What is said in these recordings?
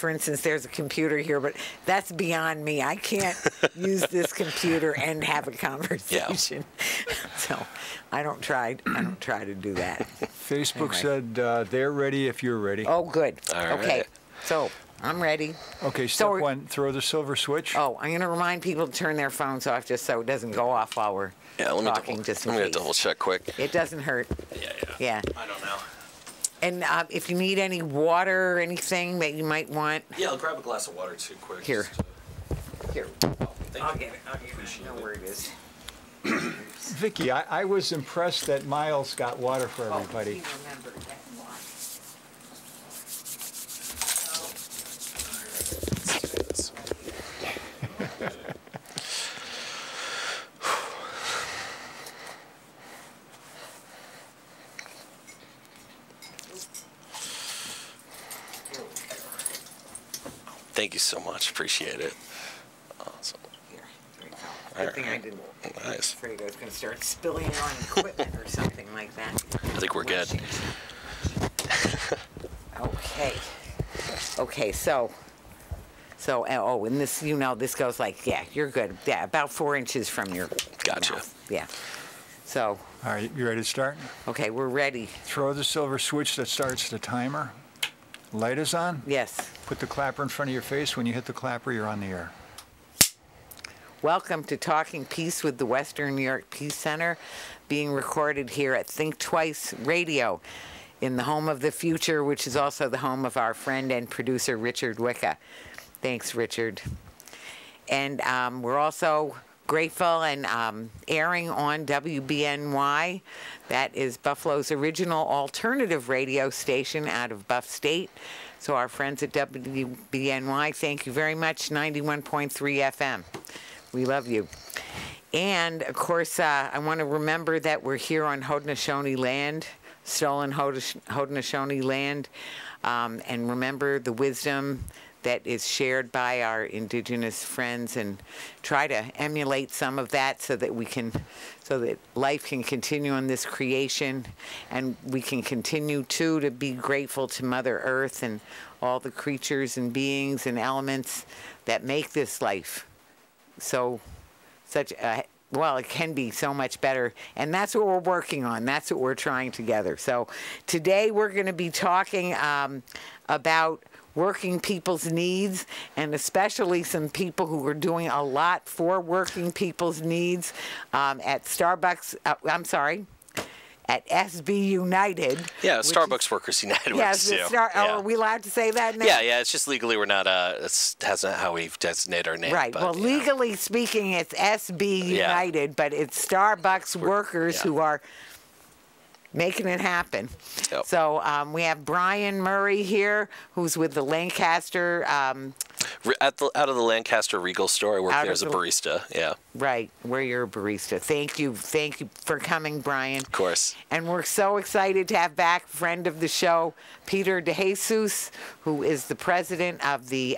for instance, there's a computer here, but that's beyond me. I can't use this computer and have a conversation. Yeah. So I don't try to do that. Facebook said they're ready if you're ready. Oh, good. All right. Okay. So I'm ready. Okay, step one, throw the silver switch. Oh, I'm going to remind people to turn their phones off just so it doesn't go off while we're talking. I'm going to double check quick. It doesn't hurt. Yeah. I don't know. And if you need any water or anything that you might want. Yeah, I'll grab a glass of water too quick. Here. Here. I'll get it. I know where it is. Vicki, I was impressed that Miles got water for everybody. He remembered that. Thank you so much. Appreciate it. Awesome. Here we go. Good thing I didn't. Nice. I was afraid I was going to start spilling it on equipment or something like that. I think we're good. Okay. Okay, so, and this, this goes like, yeah, you're good. Yeah, about 4 inches from your Gotcha. mouth. Yeah. So. All right, you ready to start? Okay, we're ready. Throw the silver switch that starts the timer. Light is on? Yes. Put the clapper in front of your face. When you hit the clapper, you're on the air. Welcome to Talking Peace with the Western New York Peace Center, being recorded here at Think Twice Radio in the home of the future, which is also the home of our friend and producer, Richard Wicca. Thanks, Richard. And we're also grateful and airing on WBNY. That is Buffalo's original alternative radio station out of Buff State. So our friends at WBNY, thank you very much, 91.3 FM. We love you. And, of course, I want to remember that we're here on Haudenosaunee land, stolen Haudenosaunee land, and remember the wisdom that is shared by our indigenous friends, and try to emulate some of that so that life can continue on this creation, and we can continue to be grateful to Mother Earth and all the creatures and beings and elements that make this life it can be so much better, and that's what we're working on. That's what we're trying together. So today we're going to be talking about working people's needs, and especially some people who are doing a lot for working people's needs at Starbucks. At SB United. Yeah, Starbucks Workers United. Yes, are we allowed to say that now? Yeah. It's just legally we're not. That's not how we've designated our name. Right. Well, legally speaking, it's SB United, but it's Starbucks workers who are making it happen. Yep. So we have Brian Murray here, who's with the Lancaster. Out of the Lancaster Regal store, I work there as a barista. Yeah. Right, where you're a barista. Thank you for coming, Brian. Of course. And we're so excited to have back friend of the show, Peter DeJesus, who is the president of the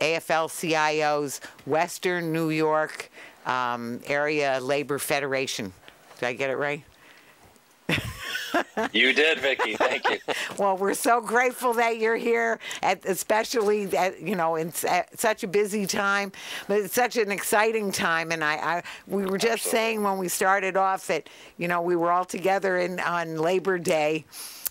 AFL-CIO's Western New York Area Labor Federation. Did I get it right? You did, Vicki. Thank you. Well, we're so grateful that you're here, especially in such a busy time, but it's such an exciting time. And we were just saying when we started off that we were all together on Labor Day.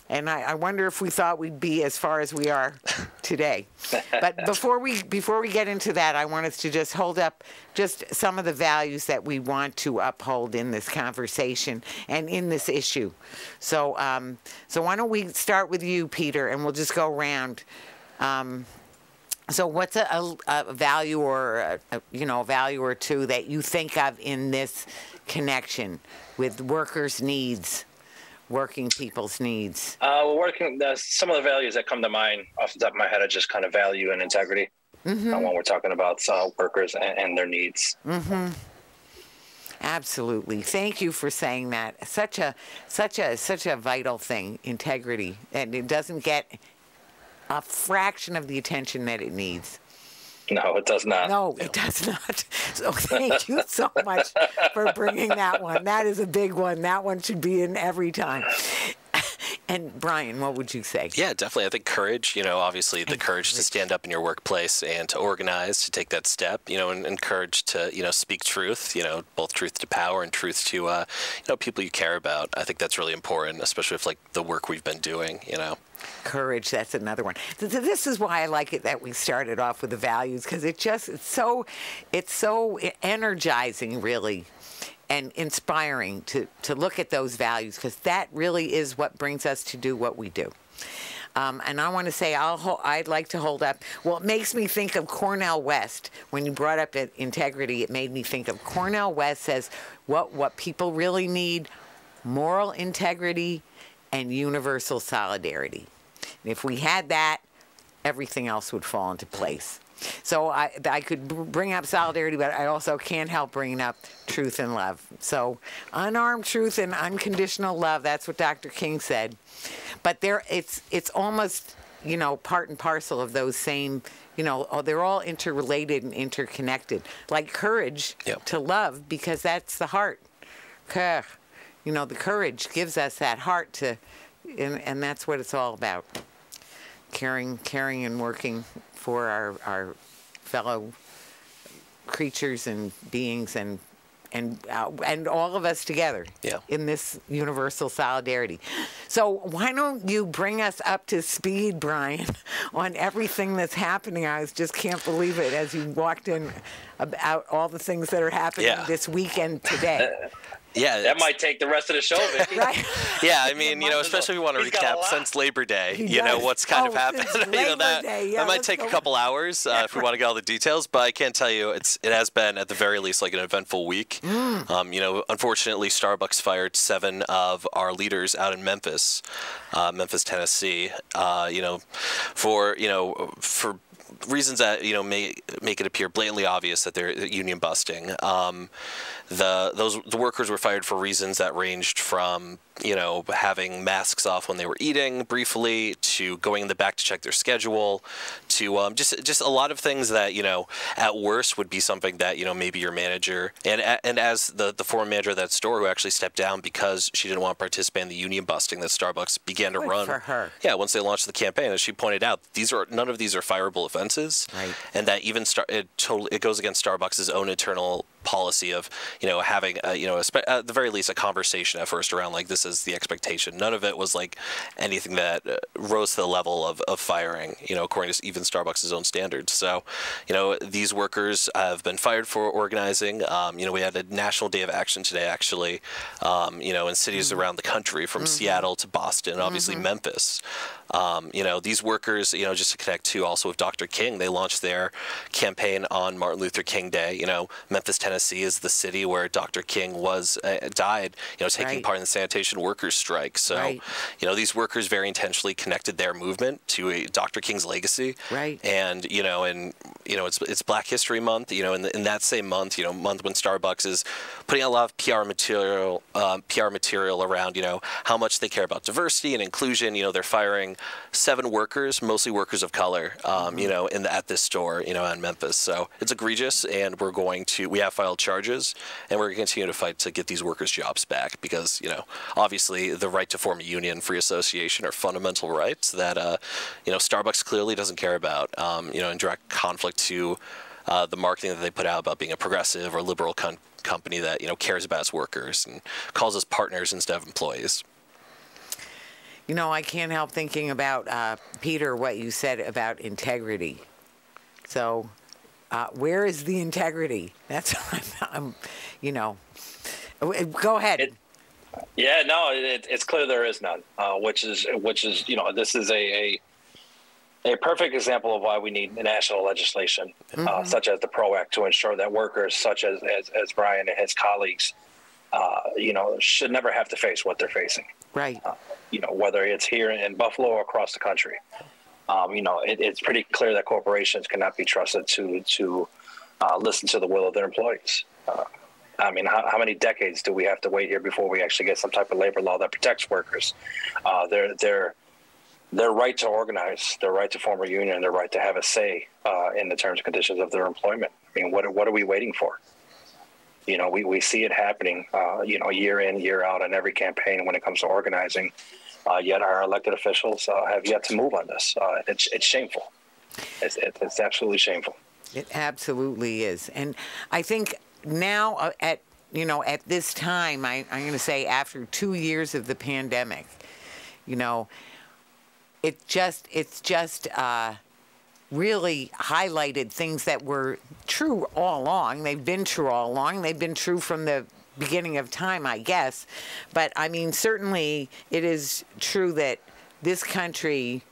And I wonder if we thought we'd be as far as we are today. But before we get into that, I want us to just hold up just some of the values that we want to uphold in this conversation and in this issue. So why don't we start with you, Peter, and we'll just go around. So what's a value or a value or two that you think of in this connection with workers' needs? Working people's needs? Some of the values that come to mind off the top of my head are just kind of value and integrity when we're talking about workers and their needs. Mm-hmm. Absolutely. Thank you for saying that. Such a vital thing, integrity, and it doesn't get a fraction of the attention that it needs. No, it does not. No, it does not. So thank you so much for bringing that one. That is a big one. That one should be in every time. And Brian, what would you say? Yeah, definitely. I think courage, obviously the courage to stand up in your workplace and to organize, to take that step, and courage to, speak truth, both truth to power and truth to, people you care about. I think that's really important, especially with the work we've been doing, Courage, that's another one. This is why I like it that we started off with the values, because it's so energizing, really, and inspiring to look at those values, because that really is what brings us to do what we do. And I want to say I'd like to hold up, well, it makes me think of Cornell West. When you brought up integrity, it made me think of Cornell West says what people really need: moral integrity and universal solidarity. And if we had that, everything else would fall into place. So I could bring up solidarity, but I also can't help bringing up truth and love. So unarmed truth and unconditional love, that's what Dr. King said. But it's almost, part and parcel of those same, they're all interrelated and interconnected. Like courage to love, because that's the heart. The courage gives us that heart to, and that's what it's all about. Caring and working for our fellow creatures and beings and all of us together in this universal solidarity. So why don't you bring us up to speed, Brian, on everything that's happening? I just can't believe it as you walked in about all the things that are happening this weekend today. Yeah, that might take the rest of the show, Vicki. Right. Yeah, I mean, especially if we want to recap since Labor Day, what's kind of happened. That might take a couple hours if we want to get all the details. But I can tell you, it has been at the very least an eventful week. Unfortunately, Starbucks fired 7 of our leaders out in Memphis, Tennessee. For reasons that make it appear blatantly obvious that they're union busting. The workers were fired for reasons that ranged from having masks off when they were eating briefly, to going in the back to check their schedule, to just a lot of things that at worst would be something that maybe your manager and as the former manager of that store, who actually stepped down because she didn't want to participate in the union busting that Starbucks began to run. For her. Yeah, once they launched the campaign, as she pointed out, none of these are fireable offenses, right. And that even it goes against Starbucks' own internal policy of having at the very least a conversation at first around this is the expectation. None of it was anything that rose to the level of firing, according to even Starbucks' own standards. So these workers have been fired for organizing. We had a national day of action today, actually, in cities around the country, from Seattle to Boston and obviously Memphis. These workers, just to connect to also with Dr. King, they launched their campaign on Martin Luther King Day. Memphis, Tennessee is the city where Dr. King died, taking part in the sanitation workers strike. So, these workers very intentionally connected their movement to Dr. King's legacy. Right. And, it's Black History Month, in that same month, month when Starbucks is putting out a lot of PR material around, how much they care about diversity and inclusion. They're firing 7 workers, mostly workers of color, at this store, in Memphis. So it's egregious, and we have filed charges, and we're going to continue to fight to get these workers' jobs back, because, obviously the right to form a union, free association are fundamental rights that, Starbucks clearly doesn't care about, in direct conflict to the marketing that they put out about being a progressive or liberal company that, cares about its workers and calls us partners instead of employees. I can't help thinking about, Peter, what you said about integrity. So where is the integrity? That's go ahead. It's clear there is none, which is this is a perfect example of why we need national legislation, such as the PRO Act, to ensure that workers such as Brian and his colleagues, should never have to face what they're facing. Right. Whether it's here in Buffalo or across the country. It's pretty clear that corporations cannot be trusted to listen to the will of their employees. How many decades do we have to wait here before we actually get some type of labor law that protects workers? Their right to organize, their right to form a union, their right to have a say in the terms and conditions of their employment. What are we waiting for? We see it happening, year in, year out on every campaign when it comes to organizing. yet our elected officials have yet to move on this. It's shameful. It's absolutely shameful. It absolutely is. And I think now at this time, I'm going to say after 2 years of the pandemic, it's just really highlighted things that were true all along. They've been true all along. They've been true from the beginning of time, I guess. But I mean, certainly it is true that this country,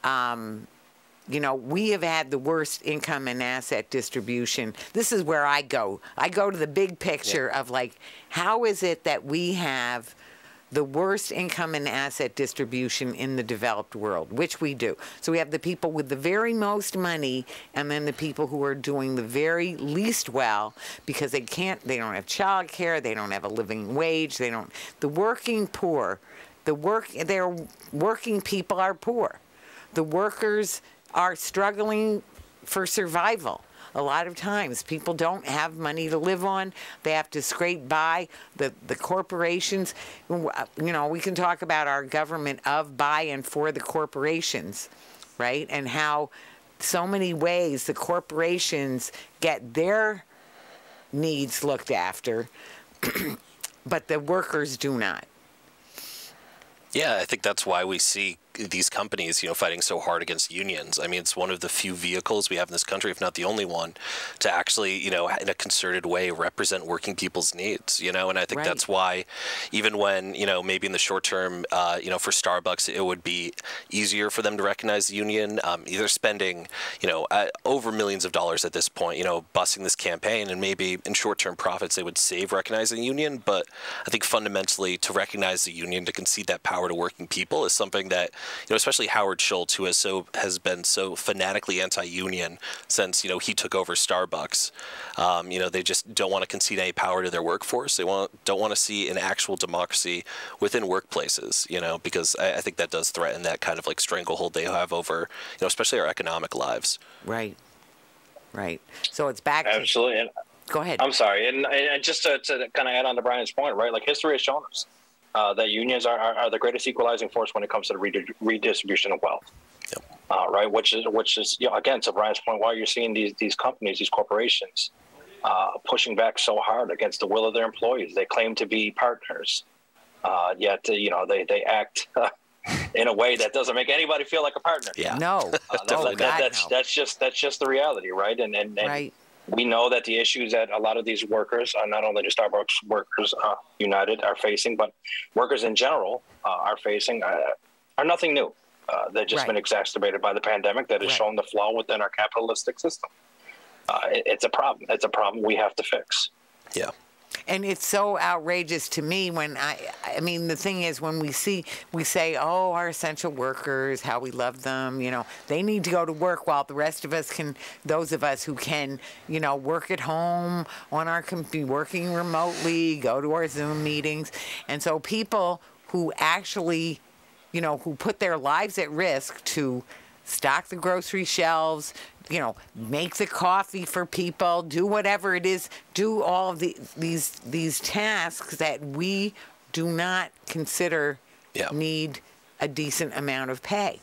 we have had the worst income and asset distribution. This is where I go. I go to the big picture of like, how is it that we have the worst income and asset distribution in the developed world, which we do. So we have the people with the very most money, and then the people who are doing the very least well because they don't have child care, they don't have a living wage, the working poor, their working people are poor. The workers are struggling for survival. A lot of times people don't have money to live on. They have to scrape by. The corporations, we can talk about our government of, by, and for the corporations, right? And how so many ways the corporations get their needs looked after, but the workers do not. Yeah, I think that's why we see these companies, fighting so hard against unions. I mean, it's one of the few vehicles we have in this country, if not the only one, to actually, in a concerted way represent working people's needs, and I think that's why even when, maybe in the short term, for Starbucks, it would be easier for them to recognize the union, either spending, over millions of dollars at this point, busing this campaign, and maybe in short-term profits, they would save recognizing the union. But I think fundamentally to recognize the union, to concede that power to working people is something that, especially Howard Schultz, who has been so fanatically anti-union since, he took over Starbucks. They just don't want to concede any power to their workforce. They don't want to see an actual democracy within workplaces, because I think that does threaten that kind of like stranglehold they have over, especially our economic lives. Right. So it's back Absolutely. to... Go ahead. I'm sorry. And just to kind of add on to Brian's point, right? Like history has shown us that unions are the greatest equalizing force when it comes to the redistribution of wealth. Yep. Right, which is again, to Brian's point, why you're seeing these companies, these corporations, pushing back so hard against the will of their employees. They claim to be partners, yet they act in a way that doesn't make anybody feel like a partner. Yeah, no, that's just the reality, right? And right. We know that the issues that a lot of these workers, not only the Starbucks workers United are facing, but workers in general are facing, are nothing new. They've just been exacerbated by the pandemic that has shown the flaw within our capitalistic system. It's a problem. It's a problem we have to fix. Yeah. And it's so outrageous to me when I mean, the thing is, when we say, oh, our essential workers, how we love them, they need to go to work while the rest of us those of us who can, work at home on our computer, working remotely, go to our Zoom meetings. And so people who actually, who put their lives at risk to stock the grocery shelves, make the coffee for people, do whatever it is, do all of these tasks that we do not consider need a decent amount of pay,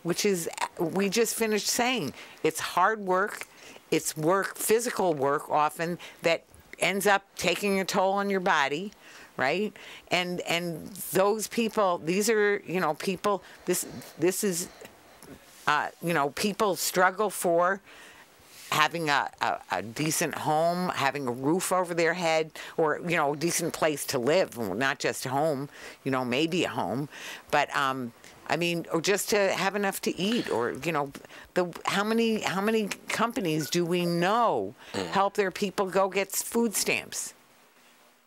which is, we just finished saying, it's hard work, it's physical work often that ends up taking a toll on your body. Right, and those people, these are people. This is people struggle for having a decent home, having a roof over their head, or a decent place to live, not just a home, maybe a home, but or just to have enough to eat, or how many companies do we know help their people go get food stamps?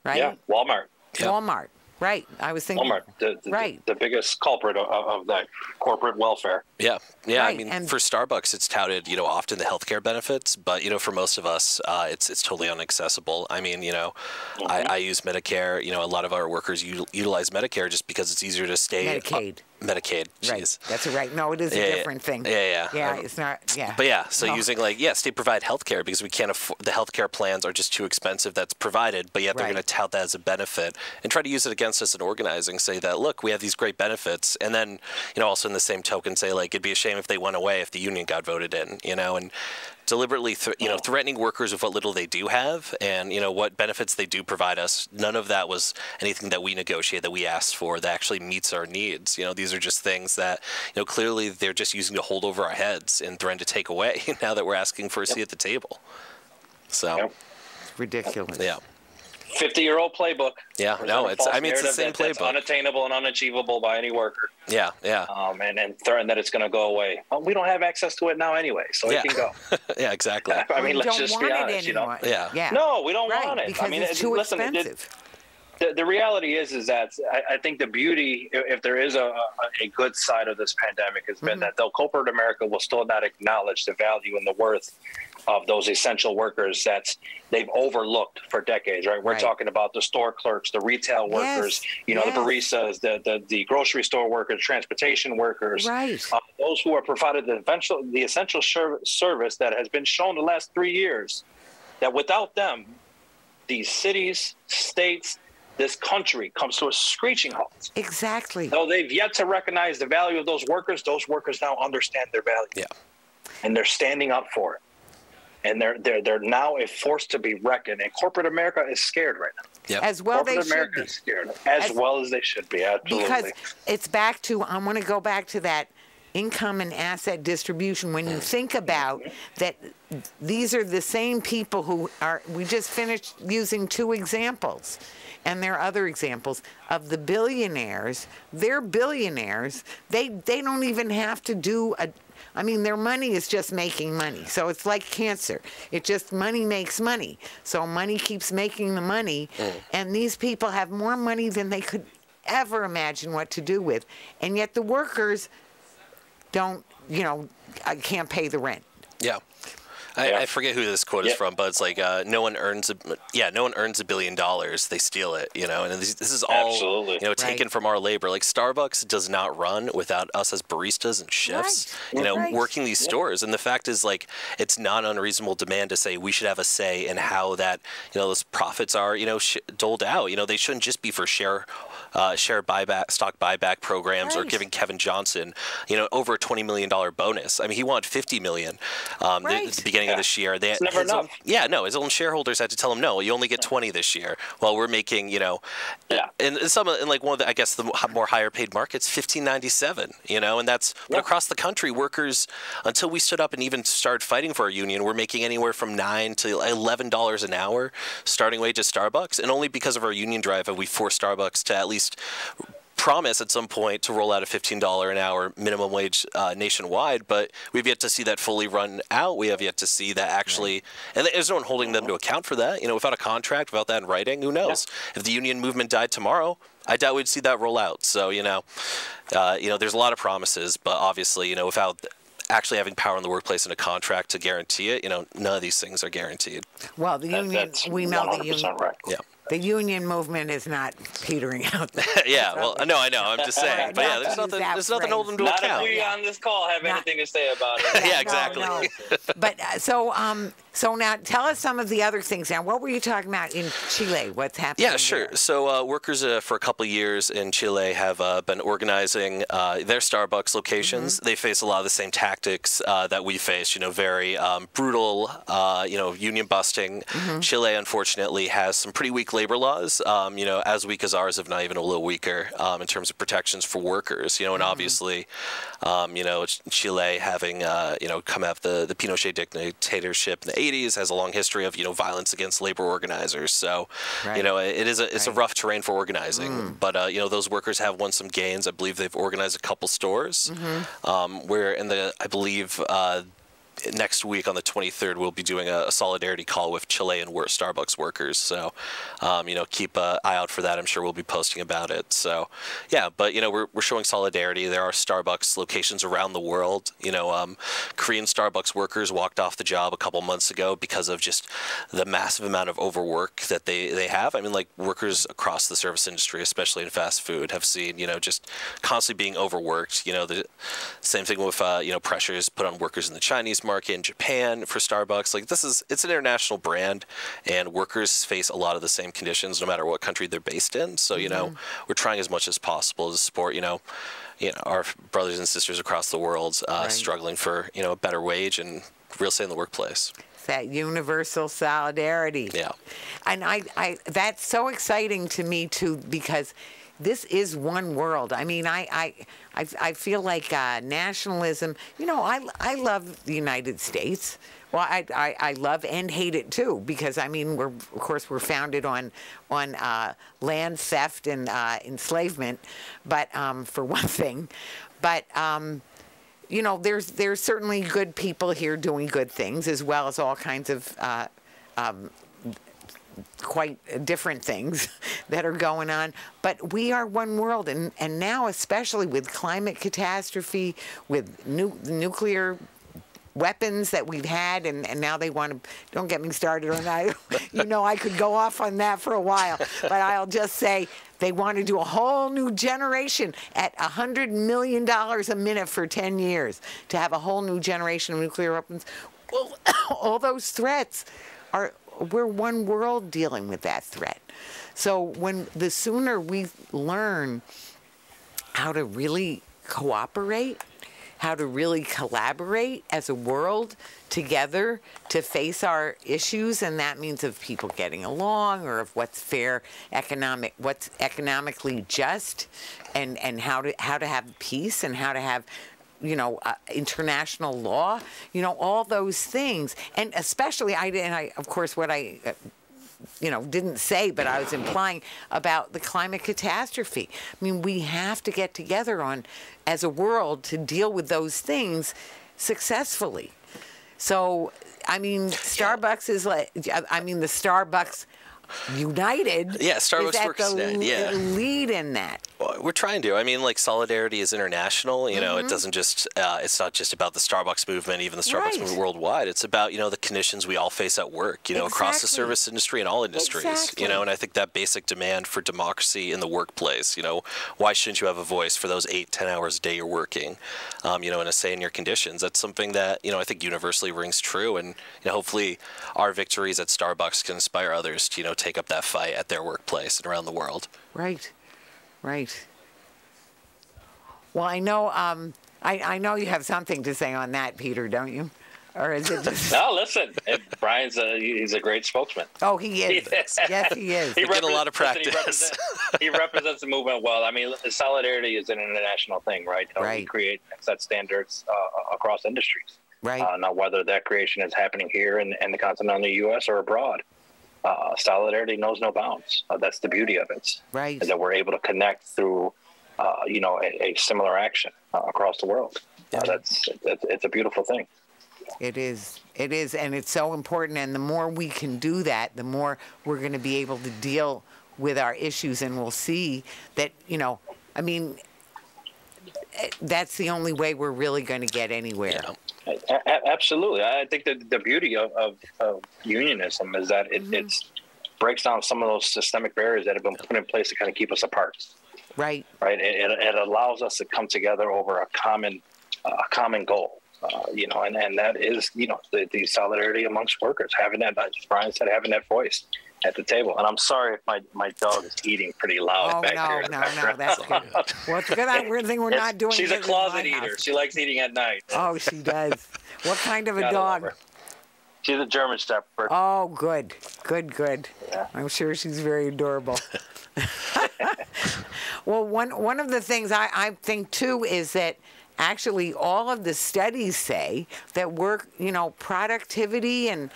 Right? Yeah, Walmart. Walmart, right. I was thinking Walmart, the biggest culprit of that corporate welfare. Yeah. Right. I mean, for Starbucks, it's touted, often the healthcare benefits, but, for most of us, it's totally inaccessible. I mean, I use Medicare. A lot of our workers utilize Medicare just because it's easier to stay. Medicaid. Right. Jeez. That's right. No, it is a different thing. Yeah. Yeah, it's not. Yeah. But yeah, so No. using state provide healthcare because we can't afford the healthcare plans are just too expensive. That's provided, but yet they're Right. going to tout that as a benefit and try to use it against us in organizing. Say that look, we have these great benefits, and then also in the same token say it'd be a shame if they went away if the union got voted in. And deliberately threatening workers with what little they do have and what benefits they do provide us. None of that was anything that we negotiated, that we asked for, that actually meets our needs. These are just things that clearly they're just using to hold over our heads and threaten to take away now that we're asking for a seat at the table. So It's ridiculous. yeah. 50-year-old playbook. Yeah, no, it's the same playbook. It's unattainable and unachievable by any worker. Yeah. And threaten that it's going to go away. Well, we don't have access to it now anyway, so it can go. Yeah, exactly. I mean, We let's don't just want be it honest, anymore. Yeah. No, we don't Right, want it. because I mean, it's too expensive. The reality is that I think the beauty, if there is a good side of this pandemic, has been that though corporate America will still not acknowledge the value and the worth of those essential workers that they've overlooked for decades, right? We're talking about the store clerks, the retail workers, the baristas, the grocery store workers, transportation workers, Right. Those who are provided the essential service that has been shown the last 3 years, that without them, these cities, states, this country comes to a screeching halt. Exactly. Though they've yet to recognize the value of those workers now understand their value. Yeah. And they're standing up for it. And they're now a force to be reckoned. And corporate America is scared right now. Yep. As well Corporate they should America be. is scared. As well as they should be, absolutely. Because it's back to, I want to go back to that income and asset distribution. When you think about that, these are the same people who are, we just finished using 2 examples. And there are other examples of the billionaires. They're billionaires. They don't even have to do their money is just making money. So it's like cancer. It just, money makes money. So money keeps making the money. And these people have more money than they could ever imagine what to do with. And yet the workers don't, can't pay the rent. Yeah. I forget who this quote is from, but it's like no one earns $1 billion. They steal it, and this is all taken from our labor. Like Starbucks does not run without us as baristas and chefs, working these stores. And the fact is, it's not unreasonable demand to say we should have a say in how that those profits are doled out. They shouldn't just be for share buyback, stock buyback programs, or giving Kevin Johnson over a $20 million bonus. I mean, he wanted $50 million at the beginning of this year. It's never enough. His own shareholders had to tell him, no, you only get 20 this year. Well, we're making, in one of the, I guess, the more higher paid markets, $15.97, and that's, but across the country, workers, until we stood up and even started fighting for our union, we're making anywhere from $9 to $11 an hour starting wage at Starbucks. And only because of our union drive have we forced Starbucks to at least promise at some point to roll out a $15 an hour minimum wage nationwide, but we've yet to see that fully run out. We have yet to see that actually, and there's no one holding them to account for that. Without a contract, without that in writing, who knows? If the union movement died tomorrow, I doubt we'd see that roll out. So, there's a lot of promises, but obviously, without actually having power in the workplace and a contract to guarantee it, none of these things are guaranteed. Well, the union, we know the union. Right. Yeah. The union movement is not petering out. Yeah, well, no, I know. I'm just saying. But yeah, there's nothing holding them to account. Not if we on this call have anything to say about it. Yeah, exactly. No. But so now tell us some of the other things. Now, what were you talking about in Chile? What's happening? Yeah, sure. there? So workers for a couple of years in Chile have been organizing their Starbucks locations. They face a lot of the same tactics that we face. Very brutal, union busting. Chile, unfortunately, has some pretty weak labor laws. As weak as ours, if not even a little weaker, in terms of protections for workers. And obviously, Chile having come out of the Pinochet dictatorship in the 80s has a long history of violence against labor organizers. So it is it's a rough terrain for organizing. But those workers have won some gains. I believe they've organized a couple stores where I believe next week on the 23rd, we'll be doing a solidarity call with Chilean Starbucks workers. So, keep an eye out for that. I'm sure we'll be posting about it. So, yeah, but, we're showing solidarity. There are Starbucks locations around the world. Korean Starbucks workers walked off the job a couple months ago because of just the massive amount of overwork that they have. I mean, like, workers across the service industry, especially in fast food, have seen, just constantly being overworked. The same thing with, pressures put on workers in the Chinese market, in Japan for Starbucks. Like, it's an international brand, and workers face a lot of the same conditions no matter what country they're based in. So, we're trying as much as possible to support, our brothers and sisters across the world struggling for, a better wage and real say in the workplace. That universal solidarity. Yeah. And I that's so exciting to me too, because this is one world. I mean, I feel like nationalism, I love the United States. Well, I love and hate it too, because I mean, we're founded on land theft and enslavement, but for one thing, but there's certainly good people here doing good things, as well as all kinds of quite different things that are going on. But we are one world, and now, especially with climate catastrophe, with nuclear weapons that we've had, and now they want to, don't get me started on that. I could go off on that for a while, but I'll just say they want to do a whole new generation at $100 million a minute for 10 years to have a whole new generation of nuclear weapons. Well, all those threats we're one world dealing with that threat. So the sooner we learn how to really cooperate, how to really collaborate as a world together to face our issues, and that means of people getting along, or of what's fair, what's economically just, and how to have peace, and how to have international law, all those things. And especially, of course, what I didn't say, but I was implying about the climate catastrophe. I mean, we have to get together as a world to deal with those things successfully. So, I mean, Starbucks is the Starbucks United. Yeah, Starbucks works the lead in that. Well, we're trying to. I mean, like, solidarity is international. It doesn't just. It's not just about the Starbucks movement, even the Starbucks movement worldwide. It's about the conditions we all face at work. Across the service industry and all industries. Exactly. And I think that basic demand for democracy in the workplace. Why shouldn't you have a voice for those 8-10 hours a day you're working? And a say in your conditions. That's something that I think universally rings true. And hopefully, our victories at Starbucks can inspire others to take up that fight at their workplace and around the world. Right. Well, I know I know you have something to say on that, Peter, don't you? Or is it just... No, listen. Brian's he's a great spokesman. Oh, he is. Yes, he is. He getting a lot of practice. He represents the movement well. I mean, solidarity is an international thing, right? Right. We create and set standards across industries. Right. Now, whether that creation is happening here in the continental U.S. or abroad, solidarity knows no bounds. That's the beauty of it. Right. Is that we're able to connect through, a similar action across the world. It's a beautiful thing. It is, and it's so important. And the more we can do that, the more we're going to be able to deal with our issues, and we'll see that, that's the only way we're really going to get anywhere. Yeah. Absolutely. I think that the beauty of unionism is that it breaks down some of those systemic barriers that have been put in place to kind of keep us apart. Right. It allows us to come together over a common goal. And that is, the solidarity amongst workers, having that, as Brian said, having that voice at the table. And I'm sorry if my dog is eating pretty loud back here. No, that's good. Well, it's good. We're thinking we're not doing. She's a closet eater. She likes eating at night. Oh, she does. What kind of a dog? She's a German Shepherd. Oh, good. Yeah. I'm sure she's very adorable. Well, one of the things I think too is that actually all of the studies say that work, productivity and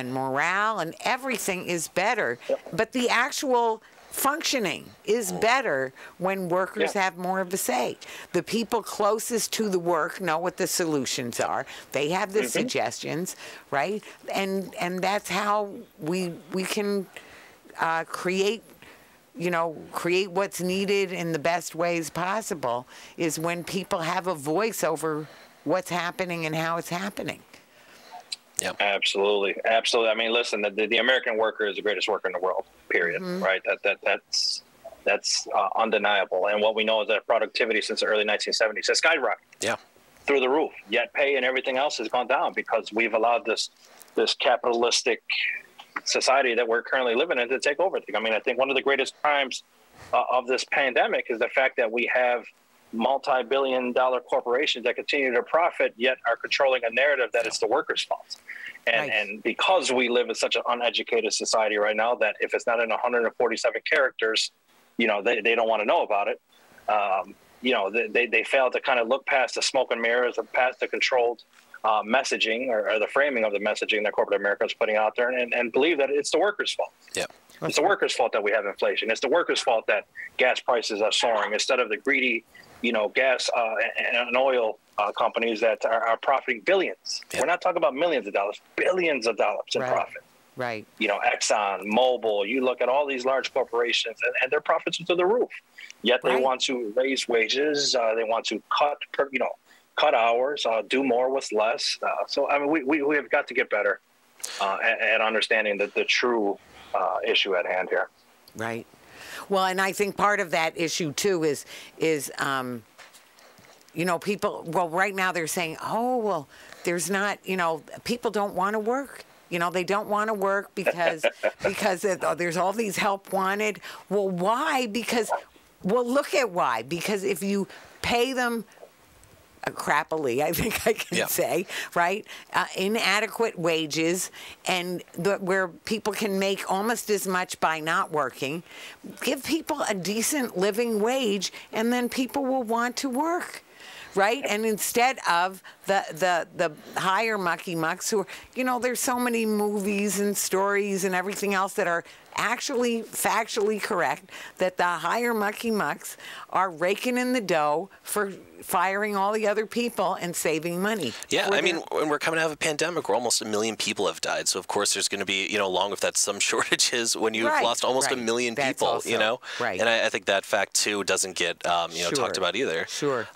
morale and everything is better, but the actual functioning is better when workers have more of a say. The people closest to the work know what the solutions are. They have the suggestions, right? And that's how we can create what's needed in the best ways possible, is when people have a voice over what's happening and how it's happening. Yeah, absolutely. I mean, listen, the American worker is the greatest worker in the world, period. Right? That's undeniable. And what we know is that productivity since the early 1970s has skyrocketed through the roof. Yet pay and everything else has gone down because we've allowed this capitalistic society that we're currently living in to take over. I mean, I think one of the greatest crimes of this pandemic is the fact that we have multi-billion-dollar corporations that continue to profit, yet are controlling a narrative that it's the workers' fault. And because we live in such an uneducated society right now, that if it's not in 147 characters, they don't want to know about it. They fail to kind of look past the smoke and mirrors, and past the controlled messaging or the framing of the messaging that corporate America is putting out there, and believe that it's the workers' fault. Yeah. It's the workers' fault that we have inflation. It's the workers' fault that gas prices are soaring instead of the greedy, gas and oil companies that are profiting billions. We're not talking about millions of dollars, billions of dollars in profit. Right. Exxon, Mobil, you look at all these large corporations and their profits are through the roof. Yet they want to raise wages. They want to cut hours, do more with less. So, I mean, we have got to get better at understanding the true issue at hand here. Right. Well, and I think part of that issue too is people. Well, right now they're saying, oh, well, there's not. People don't want to work. They don't want to work because there's all these help wanted. Well, why? Look at why. Because if you pay them crappily, I think I can say, right? Inadequate wages, and where people can make almost as much by not working. Give people a decent living wage, and then people will want to work, right? And instead of the higher mucky mucks who are, there's so many movies and stories and everything else that are actually factually correct, that the higher mucky mucks are raking in the dough for firing all the other people and saving money. Yeah, I mean, when we're coming out of a pandemic where almost 1 million people have died, so of course there's going to be, along with that, some shortages when you've lost almost 1 million people, also, Right. And I think that fact, too, doesn't get, talked about either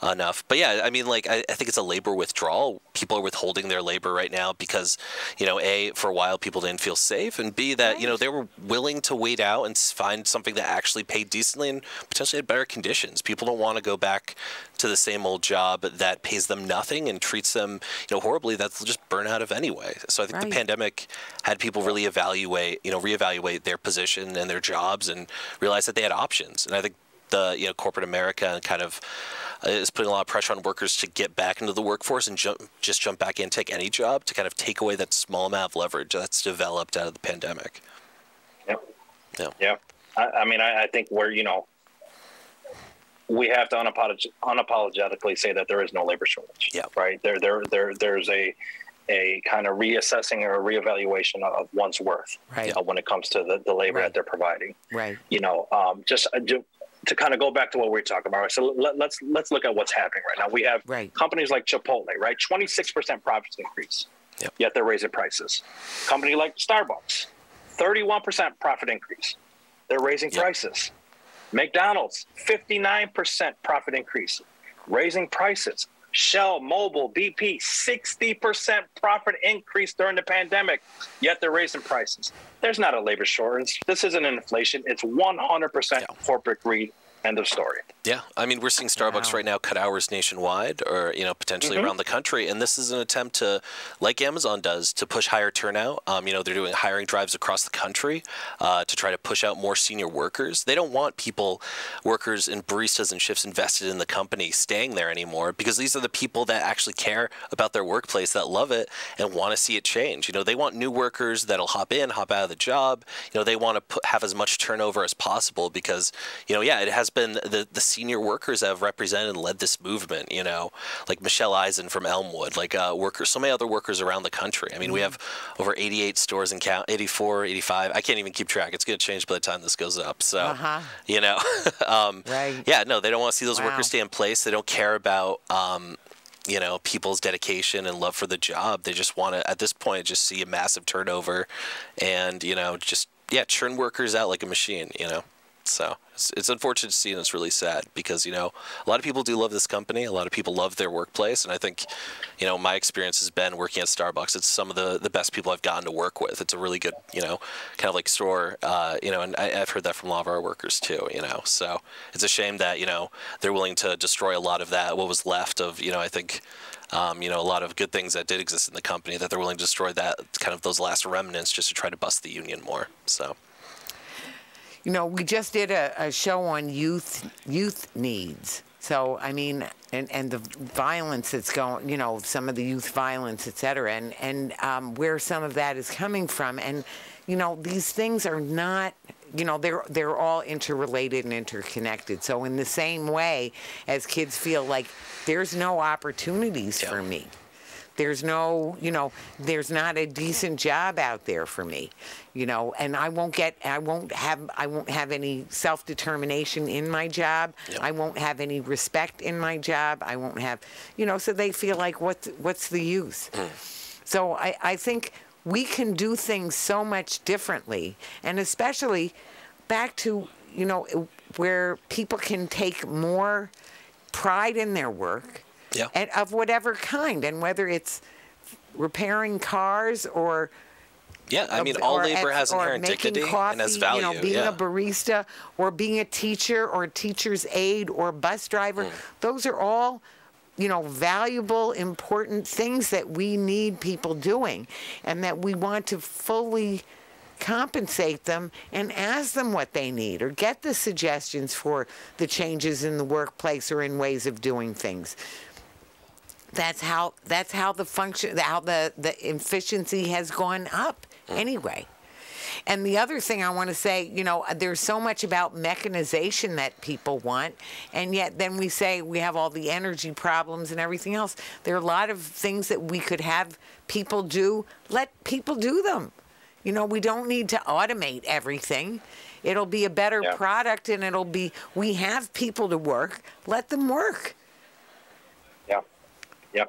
enough. But yeah, I mean, I think it's a labor withdrawal. People are withholding their labor right now because, A, for a while people didn't feel safe, and B, that, they were willing to wait out and find something that actually paid decently and potentially had better conditions. People don't want to go back to the same old job that pays them nothing and treats them, horribly. That's just burnout of anyway. So I think the pandemic had people really reevaluate their position and their jobs and realize that they had options. And I think the corporate America kind of is putting a lot of pressure on workers to get back into the workforce and jump back in, take any job, to kind of take away that small amount of leverage that's developed out of the pandemic. Yeah. I mean, I think we have to unapologetically say that there is no labor shortage. Yeah. Right. There's a kind of reassessing or a reevaluation of one's worth. Right. When it comes to the labor that they're providing. Right. To kind of go back to what we were talking about. So let's look at what's happening right now. We have companies like Chipotle, right? 26% profits increase. Yep. Yet they're raising prices. Company like Starbucks, 31% profit increase. They're raising prices. McDonald's, 59% profit increase, raising prices. Shell, Mobil, BP, 60% profit increase during the pandemic, yet they're raising prices. There's not a labor shortage. This isn't inflation. It's 100% corporate greed. End of story. Yeah, I mean, we're seeing Starbucks right now cut hours nationwide, or potentially around the country, and this is an attempt to, like Amazon does, to push higher turnout. They're doing hiring drives across the country to try to push out more senior workers. They don't want workers and baristas and shifts invested in the company staying there anymore, because these are the people that actually care about their workplace, that love it and want to see it change. They want new workers that'll hop in, hop out of the job. They want to have as much turnover as possible because, it has been the senior workers that have represented and led this movement, you know, like Michelle Eisen from Elmwood, like workers, so many other workers around the country. I mean, we have over 88 stores in count, 84, 85. I can't even keep track. It's going to change by the time this goes up. So, you know, right. Yeah, no, they don't want to see those workers stay in place. They don't care about, you know, people's dedication and love for the job. They just want to, at this point, just see a massive turnover and, you know, just, yeah, churn workers out like a machine, you know. So it's unfortunate to see, and it's really sad because, you know, a lot of people do love this company. A lot of people love their workplace. And I think, you know, my experience has been working at Starbucks. It's some of the best people I've gotten to work with. It's a really good, you know, kind of like store, you know, and I've heard that from a lot of our workers too, you know. So it's a shame that, you know, they're willing to destroy a lot of that, what was left of, you know, I think, you know, a lot of good things that did exist in the company, that they're willing to destroy that, kind of those last remnants just to try to bust the union more. So. You know, we just did a show on youth needs. So, I mean, and the violence that's going, you know, some of the youth violence, et cetera, and where some of that is coming from. And, you know, these things are not, you know, they're all interrelated and interconnected. So in the same way as kids feel like there's no opportunities for me. There's no, you know, there's not a decent job out there for me, you know, and I won't have any self-determination in my job. I won't have any respect in my job. I won't have, you know, so they feel like what's the use? So I think we can do things so much differently, and especially back to, you know, where people can take more pride in their work. Yeah. And of whatever kind, and whether it's repairing cars or I mean, all labor has inherent dignity and has value. You know, being a barista or being a teacher or a teacher's aide or bus driver, those are all, you know, valuable, important things that we need people doing, and that we want to fully compensate them and ask them what they need, or get the suggestions for the changes in the workplace or in ways of doing things. That's how the function, how the efficiency has gone up anyway. And the other thing I want to say, you know, there's so much about mechanization that people want, and yet then we say we have all the energy problems and everything else. There are a lot of things that we could have people do. Let people do them. You know, we don't need to automate everything. It'll be a better product, and it'll be, we have people to work. Let them work. Yeah.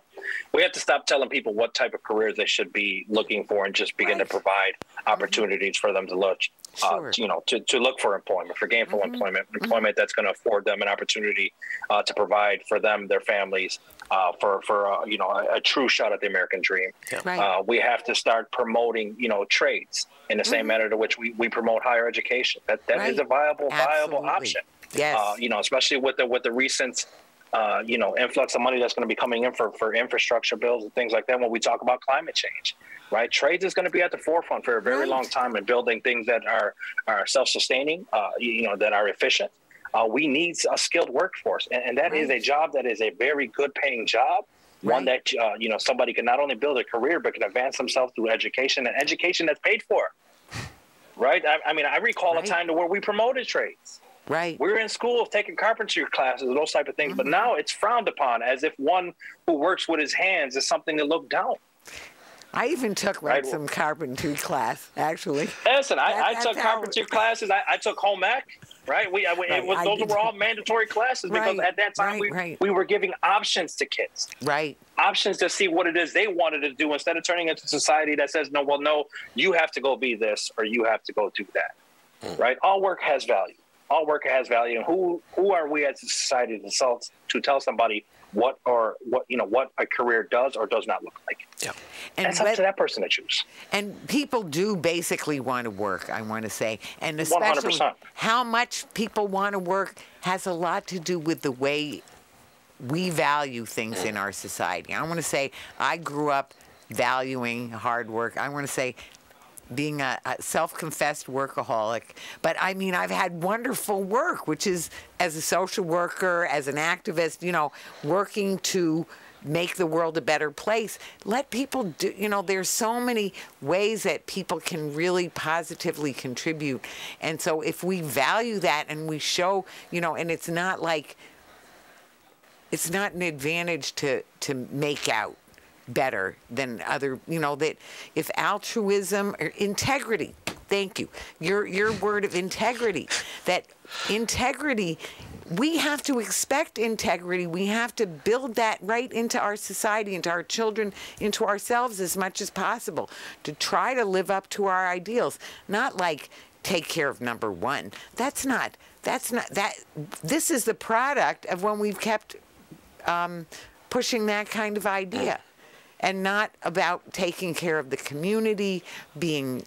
We have to stop telling people what type of careers they should be looking for, and just begin to provide opportunities for them to look, you know, to look for employment, for gainful employment that's going to afford them an opportunity to provide for them, their families, for you know, a true shot at the American dream. We have to start promoting, you know, trades in the same manner to which we promote higher education. That is a viable option. Yes. You know, especially with the recent you know, influx of money that's going to be coming in for infrastructure bills and things like that when we talk about climate change, right? Trades is going to be at the forefront for a very long time in building things that are self-sustaining, you know, that are efficient. We need a skilled workforce, and that is a job that is a very good paying job, one that, you know, somebody can not only build a career, but can advance themselves through education, and education that's paid for, right? I mean, I recall a time to where we promoted trades. Right. We were in school taking carpentry classes and those type of things, but now it's frowned upon, as if one who works with his hands is something to look down. I even took some carpentry class, actually. Listen, I took carpentry classes. I took home ec, right? Those were all mandatory classes because at that time we were giving options to kids. Right. Options to see what it is they wanted to do, instead of turning into a society that says, no, you have to go be this or you have to go do that. Right? All work has value. All work has value, and who are we as a society to tell somebody what a career does or does not look like? Yeah, and it's up to that person to choose. And people do basically want to work, I want to say, and especially 100%. How much people want to work has a lot to do with the way we value things in our society. I want to say I grew up valuing hard work. I want to say, being a self-confessed workaholic. But I mean, I've had wonderful work, which is as a social worker, as an activist, you know, working to, make the world a better place. Let people do, there's so many ways that people can really positively contribute. And so if we value that and we show, and it's not an advantage to make out better than other, that if altruism or integrity, thank you, your word of integrity, that integrity, we have to expect integrity. We have to build that right into our society, into our children, into ourselves as much as possible, to try to live up to our ideals, not like take care of number one. That's not that. This is the product of when we've kept pushing that kind of idea, and not about taking care of the community, being,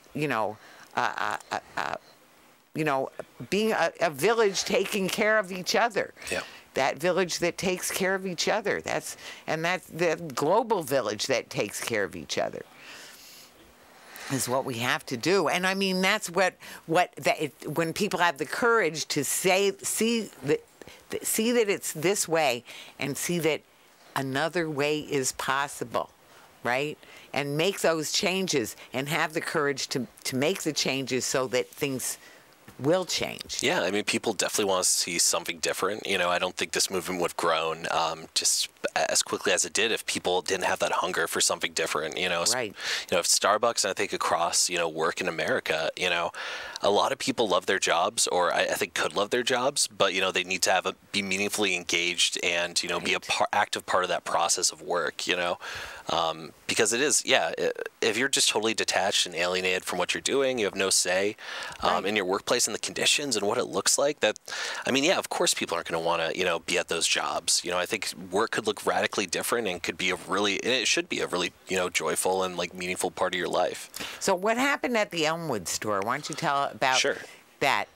being a village taking care of each other. Yeah. That village that takes care of each other. That's the global village that takes care of each other. Is what we have to do. And I mean, that's when people have the courage to see that it's this way, and see that another way is possible, right? And make those changes, and have the courage to make the changes so that things will change. Yeah, I mean, people definitely want to see something different. I don't think this movement would have grown just as quickly as it did if people didn't have that hunger for something different. Right. If Starbucks, and I think across, work in America, a lot of people love their jobs, or I think could love their jobs, but, they need to be meaningfully engaged and, right. Be a active part of that process of work, because it is, if you're just totally detached and alienated from what you're doing, you have no say right. in your workplace and the conditions and what it looks like, of course people aren't going to want to, be at those jobs. I think work could look radically different, and could be it should be a really, joyful and meaningful part of your life. So what happened at the Elmwood store? Why don't you tell about that?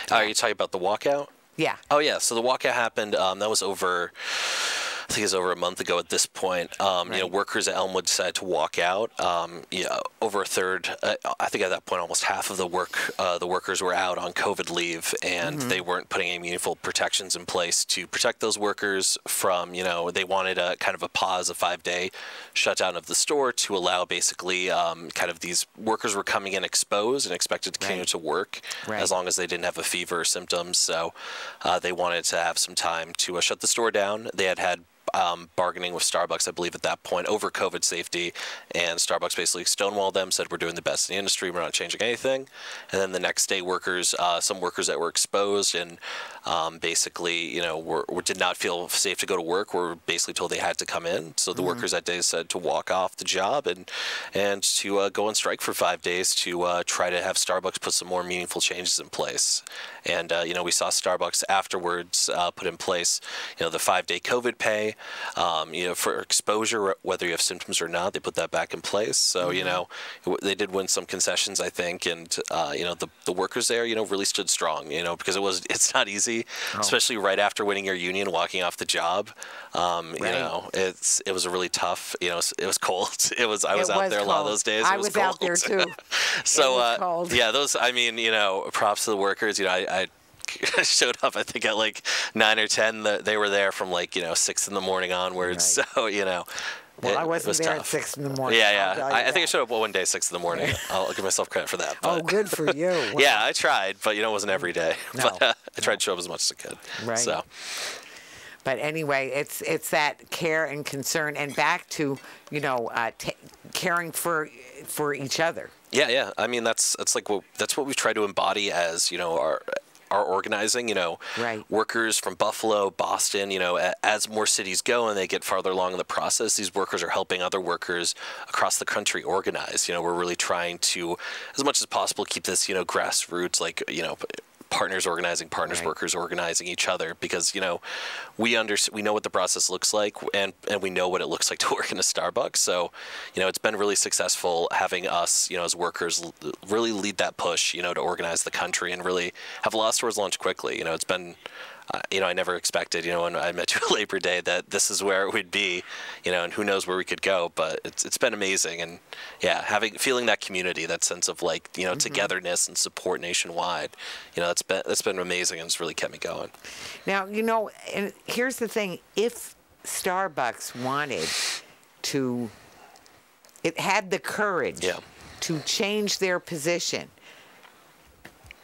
Are you talking about the walkout? Yeah. Oh, yeah. So the walkout happened. That was over, I think it was over a month ago at this point. Right. Workers at Elmwood decided to walk out. Over a third, I think at that point, almost half of the workers were out on COVID leave, and mm-hmm. they weren't putting any meaningful protections in place to protect those workers from, they wanted a kind of a pause, a 5-day shutdown of the store to allow basically kind of these workers were coming in exposed and expected to continue right. to work right. as long as they didn't have a fever or symptoms. So they wanted to have some time to shut the store down. They had bargaining with Starbucks, I believe, at that point over COVID safety, and Starbucks basically stonewalled them, said we're doing the best in the industry, we're not changing anything. And then the next day, some workers that were exposed and basically, did not feel safe to go to work were basically told they had to come in. So the workers that day said to walk off the job and to go on strike for 5 days to try to have Starbucks put some more meaningful changes in place. And we saw Starbucks afterwards put in place, the 5-day COVID pay. For exposure, whether you have symptoms or not, they put that back in place. So, they did win some concessions, I think. And, the workers there, really stood strong, because it's not easy, especially right after winning your union, walking off the job. Right. It was a really tough, it was cold. I was out there cold. A lot of those days. I was out there too. So, cold. props to the workers. I showed up, I think, at 9 or 10. They were there from 6 in the morning onwards. Right. So, well, I wasn't there tough. at 6 in the morning. Yeah. I think I showed up one day 6 in the morning. I'll give myself credit for that. But, good for you. Wow. Yeah, I tried, but it wasn't every day. No. But I tried to show up as much as I could. Right. So. But anyway, it's that care and concern, and back to caring for each other. Yeah. I mean, that's what we've tried to embody as our organizing, right. Workers from Buffalo, Boston, as more cities go and they get farther along in the process, these workers are helping other workers across the country organize. We're really trying to, as much as possible, keep this, grassroots, partners organizing partners, right. Workers organizing each other, because we know what the process looks like, and we know what it looks like to work in a Starbucks. So it's been really successful having us as workers really lead that push to organize the country and really have a lot of stores launch quickly. It's been I never expected, when I met you at Labor Day, that this is where it would be, and who knows where we could go. But it's been amazing, and feeling that community, that sense of mm-hmm. togetherness and support nationwide, that's been amazing, and it's really kept me going. Now, and here's the thing: if Starbucks wanted to, it had the courage to change their position,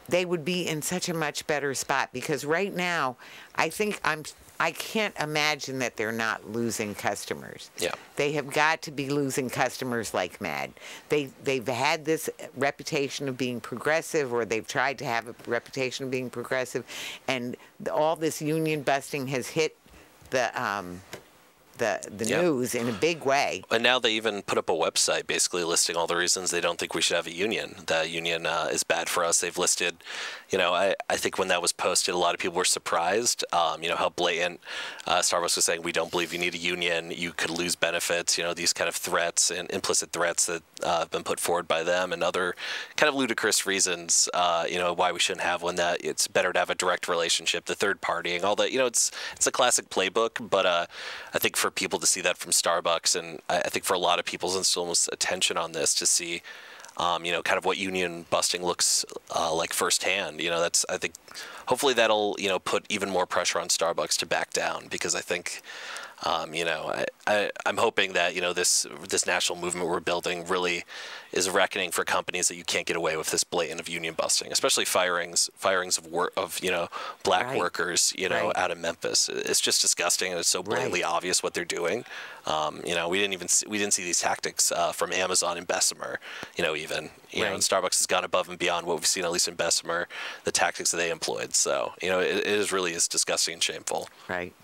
they would be in such a much better spot, because right now, I can't imagine that they're not losing customers. Yeah. They have got to be losing customers like mad. They've had this reputation of being progressive, or they've tried to have a reputation of being progressive, and all this union busting has hit the news in a big way. And now they even put up a website basically listing all the reasons they don't think we should have a union. The union is bad for us. They've listed, I think when that was posted, a lot of people were surprised, how blatant Starbucks was saying, we don't believe you need a union, you could lose benefits, these kind of threats and implicit threats that have been put forward by them, and other kind of ludicrous reasons, why we shouldn't have one, that it's better to have a direct relationship, the third partying, all that, it's a classic playbook, but I think for people to see that from Starbucks, and I think for a lot of people's almost attention on this, to see, kind of what union busting looks like firsthand. I think hopefully that'll, put even more pressure on Starbucks to back down, because I think, I'm hoping that, this national movement we're building really is reckoning for companies that you can't get away with this blatant of union busting, especially firings of black workers, out of Memphis. It's just disgusting, and it's so blatantly obvious what they're doing. We didn't see these tactics from Amazon and Bessemer, and Starbucks has gone above and beyond what we've seen, at least in Bessemer, the tactics that they employed. So, it really is disgusting and shameful. Right.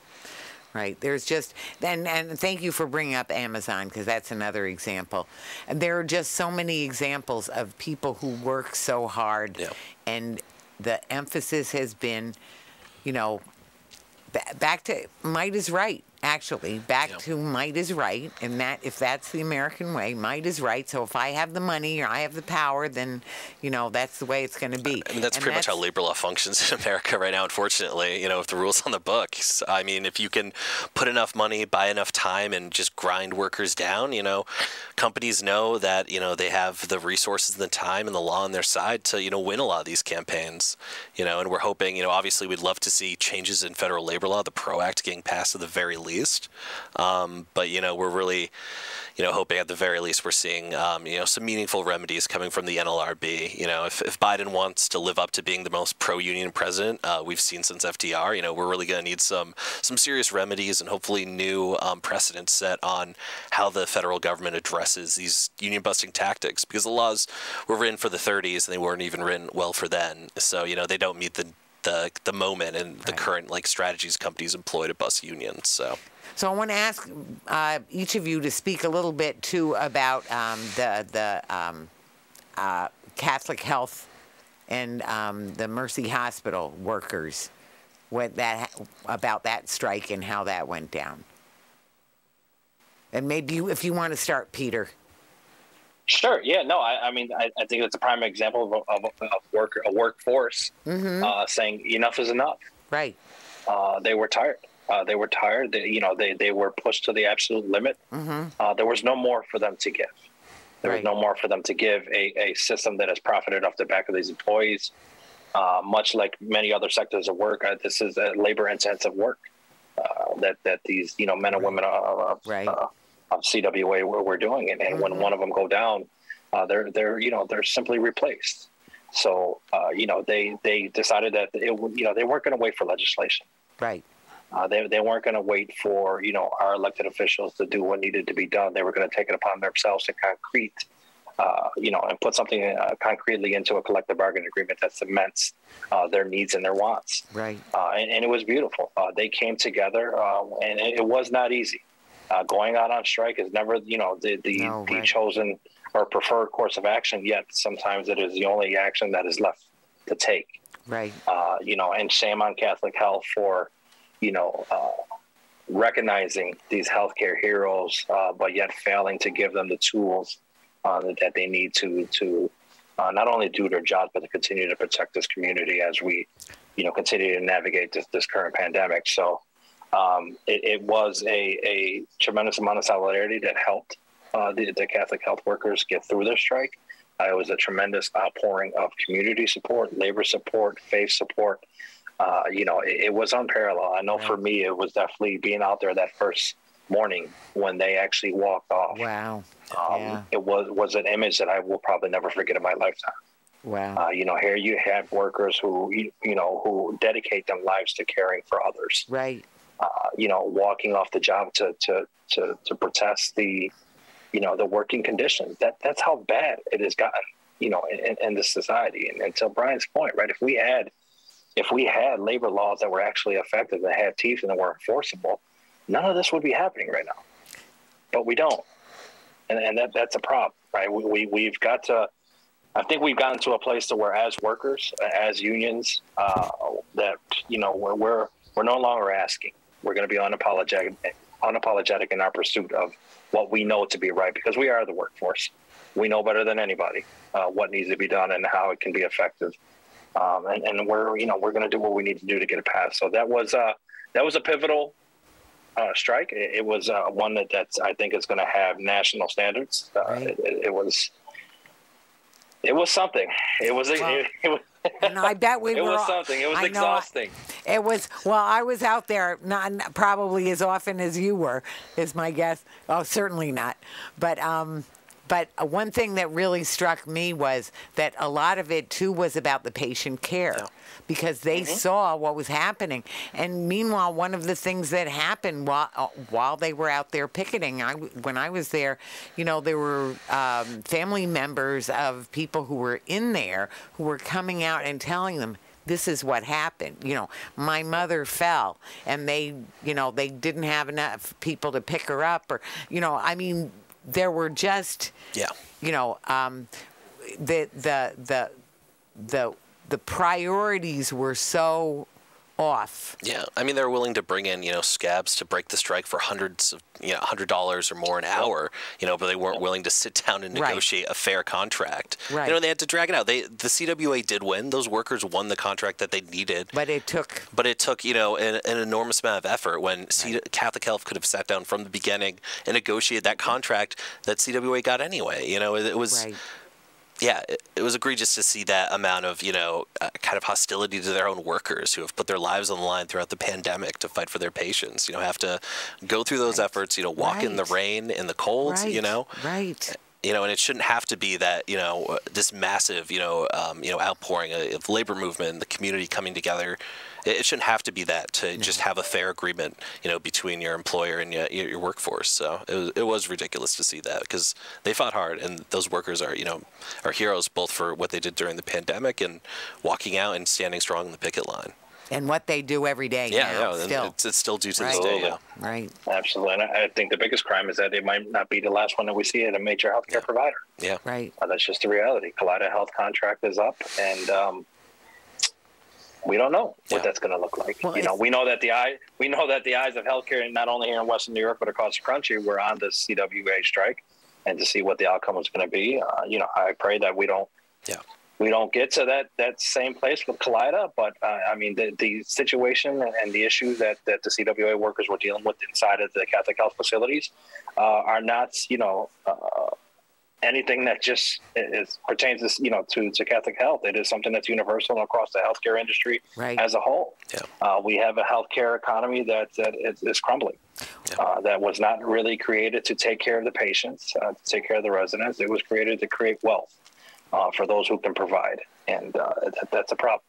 Right. There's just, and thank you for bringing up Amazon, because that's another example. And there are just so many examples of people who work so hard, and the emphasis has been, back to might is right. Actually, back to might is right, and that if that's the American way, might is right. So if I have the money or I have the power, then that's the way it's going to be. I mean, that's pretty much how labor law functions in America right now. Unfortunately, if the rules on the books, I mean, if you can put enough money, buy enough time, and just grind workers down, companies know that they have the resources and the time and the law on their side to win a lot of these campaigns. And we're hoping, obviously, we'd love to see changes in federal labor law, the PRO Act getting passed at the very least. But we're really hoping at the very least we're seeing some meaningful remedies coming from the NLRB. If Biden wants to live up to being the most pro-union president we've seen since FDR, we're really going to need some serious remedies, and hopefully new precedents set on how the federal government addresses these union busting tactics, because the laws were written for the 30s and they weren't even written well for then. So they don't meet the moment and the current strategies companies employ to bust unions. So I want to ask each of you to speak a little bit too about the Catholic Health and the Mercy Hospital workers, about that strike and how that went down. And maybe if you want to start, Peter. Sure. Yeah. No. I mean, I think it's a prime example of a workforce saying enough is enough. Right. They were tired. They were tired. They were pushed to the absolute limit. There was no more for them to give. There was no more for them to give. A system that has profited off the back of these employees, much like many other sectors of work. This is a labor-intensive work that these men and women of CWA were doing, and when one of them go down, they're simply replaced. So they decided that they weren't going to wait for legislation. Right. They weren't going to wait for our elected officials to do what needed to be done. They were going to take it upon themselves to and put something concretely into a collective bargaining agreement that cements their needs and their wants. Right. And it was beautiful. They came together, and it was not easy. Going out on strike is never, the chosen or preferred course of action, yet sometimes it is the only action that is left to take. Right. And shame on Catholic Health for, recognizing these healthcare heroes, but yet failing to give them the tools that they need to not only do their job, but to continue to protect this community as we, continue to navigate this current pandemic. So it was a tremendous amount of solidarity that helped the Catholic health workers get through their strike. It was a tremendous outpouring of community support, labor support, faith support, It was unparalleled. I know for me, it was definitely being out there that first morning when they actually walked off. Wow. It was an image that I will probably never forget in my lifetime. Wow. Here you have workers who who dedicate their lives to caring for others. Right. Walking off the job to protest the working conditions. That's how bad it has gotten, in this society. And to Brian's point, right? If we had labor laws that were actually effective, that had teeth and that were enforceable, none of this would be happening right now. But we don't, and that's a problem, right? We've got to. I think we've gotten to a place to where, as workers, as unions, that we're no longer asking. We're going to be unapologetic in our pursuit of what we know to be right, because we are the workforce. We know better than anybody what needs to be done and how it can be effective. And we're going to do what we need to do to get it passed. So that was a pivotal strike. It was one that I think is going to have national standards. Right. It was something. It was. And I bet we it were. It was something. It was exhausting. It was. Well, I was out there not probably as often as you were, is my guess. Oh, certainly not. But one thing that really struck me was that a lot of it too was about the patient care. Yeah. Because they saw what was happening. And meanwhile, one of the things that happened while they were out there picketing, when I was there, there were family members of people who were in there who were coming out and telling them, this is what happened. My mother fell, and they didn't have enough people to pick her up, or, there were just, the priorities were so off. Yeah, I mean, they're willing to bring in, scabs to break the strike for hundreds of, $100 or more an hour, but they weren't willing to sit down and negotiate a fair contract. Right. They had to drag it out. The CWA did win. Those workers won the contract that they needed. But it took, an enormous amount of effort when Catholic Health could have sat down from the beginning and negotiated that contract that CWA got anyway. It was... Right. Yeah, it was egregious to see that amount of, kind of hostility to their own workers who have put their lives on the line throughout the pandemic to fight for their patients, have to go through those efforts, walk in the rain, in the cold, Right. And it shouldn't have to be that, this massive, outpouring of labor movement and the community coming together. It shouldn't have to be that to just have a fair agreement, between your employer and your workforce. So it was ridiculous to see that, because they fought hard, and those workers are heroes, both for what they did during the pandemic and walking out and standing strong in the picket line. And what they do every day. Still. It's still due to this day. Yeah. Right. Absolutely. And I think the biggest crime is that it might not be the last one that we see at a major healthcare provider. Yeah. Right. That's just the reality. Kaleida Health contract is up, and we don't know what that's going to look like. Well, we know that the eyes of healthcare, not only here in Western New York but across the country, were on the CWA strike, and to see what the outcome is going to be. I pray that we don't get to that same place with Kaleida. But the situation and the issues that the CWA workers were dealing with inside of the Catholic Health facilities are not anything that just pertains to Catholic Health. It is something that's universal across the healthcare industry as a whole. Yeah. We have a healthcare economy that is crumbling. Yeah. That was not really created to take care of the patients, to take care of the residents. It was created to create wealth for those who can provide, and that's a problem.